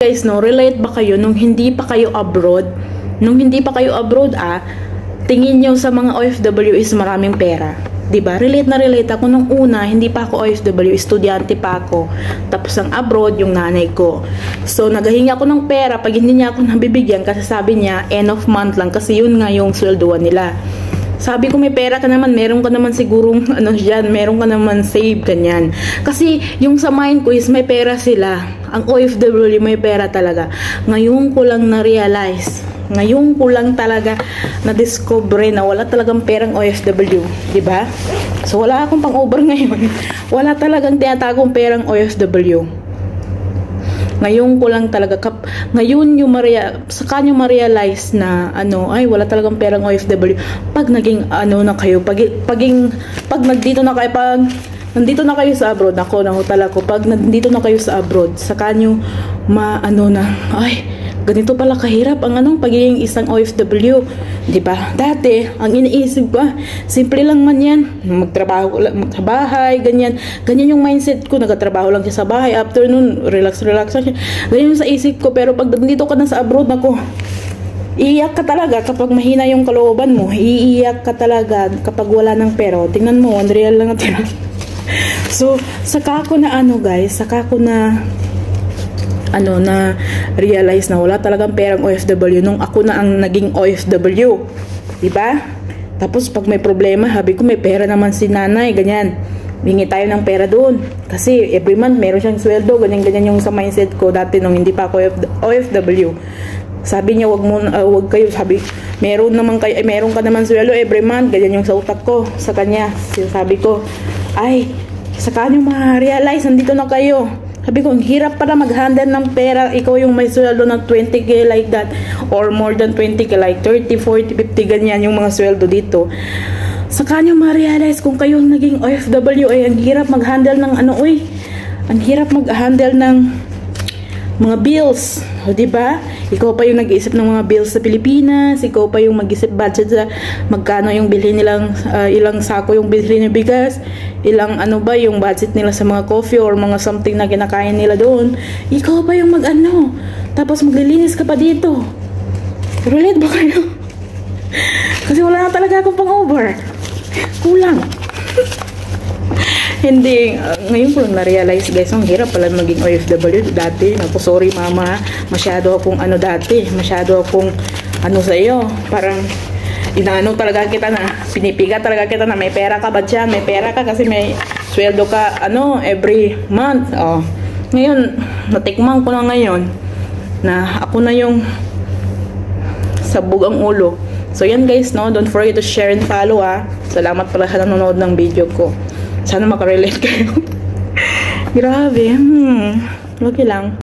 Guys, no, relate ba kayo nung hindi pa kayo abroad? Nung hindi pa kayo abroad, tingin nyo sa mga OFW is maraming pera. Diba? Relate na relate ako nung una, hindi pa ako OFW, estudyante pa ako. Tapos ang abroad, yung nanay ko. So, naghahingi ako ng pera pag hindi niya ako nabibigyan kasi sabi niya, end of month lang kasi yun nga yung sweldoan nila. Sabi ko, may pera ka naman, meron ka naman sigurong dyan, meron ka naman save, ganyan. Kasi yung sa mind ko is may pera sila. Ang OFW may pera talaga. Ngayon ko lang na-realize, ngayon ko lang talaga na-discover na wala talagang perang OFW, diba? So wala akong pang-over ngayon. Wala talagang tinatagong perang OFW. Ngayon ko lang talaga, ngayon yung saka nyo ma-realize na ay wala talagang perang OFW pag naging na kayo, pag nandito na kayo, pag nandito na kayo sa abroad, nahutala ko, pag nandito na kayo sa abroad, saka nyo ganito pala kahirap ang pagiging isang OFW, di ba? Dati, ang iniisip ko, simple lang man yan, magtrabaho lang sa bahay, ganyan yung mindset ko, nagtatrabaho lang siya sa bahay, after nun, relax lang siya, ganyan yung sa isip ko. Pero pag nandito ka na sa abroad, iiyak ka talaga kapag mahina yung kalooban mo, iiyak ka talaga kapag wala ng pera. Tingnan mo, unreal lang natin. So, saka ko na na realize na wala talagang perang OFW nung ako na ang naging OFW, diba? Tapos pag may problema, sabi ko may pera naman si nanay, ganyan, hingi tayo ng pera doon kasi every month meron siyang sweldo, ganyan yung sa mindset ko dati nung hindi pa ako OFW. Sabi niya, wag kayo, sabi, meron ka naman sweldo every month, ganyan yung sa utak ko sa kanya. Sabi ko, saka nyo ma-realize, nandito na kayo. Sabi ko, ang hirap para mag-handle ng pera. Ikaw yung may sweldo ng 20k like that, or more than 20k, like 30, 40, 50, ganyan yung mga sweldo dito. Saka nyo ma-realize kung kayo naging OFW, ang hirap mag-handle ng ang hirap mag-handle ng mga bills, o diba? Ikaw pa yung nag-iisip ng mga bills sa Pilipinas, ikaw pa yung mag-isip budget sa magkano yung bilhin nilang, ilang sako yung bilhin ng bigas, ilang yung budget nila sa mga coffee or mga something na kinakain nila doon. Ikaw pa yung tapos maglilinis ka pa dito. Relate ba kayo? Kasi wala na talaga akong pang-over. Kulang. Hindi, ngayon ko lang na-realize, guys, ang hirap pala maging OFW dati. Sorry mama, masyado akong masyado akong sa iyo, parang talaga kita na, pinipiga talaga kita na may pera ka ba dyan, may pera ka kasi may sweldo ka, every month. Ngayon, natikman ko na ngayon na ako na yung sabog ang ulo. So yan guys, don't forget to share and follow. Salamat pala sa nanonood ng video ko. Sana makarelate kayo. Grabe. Okay lang.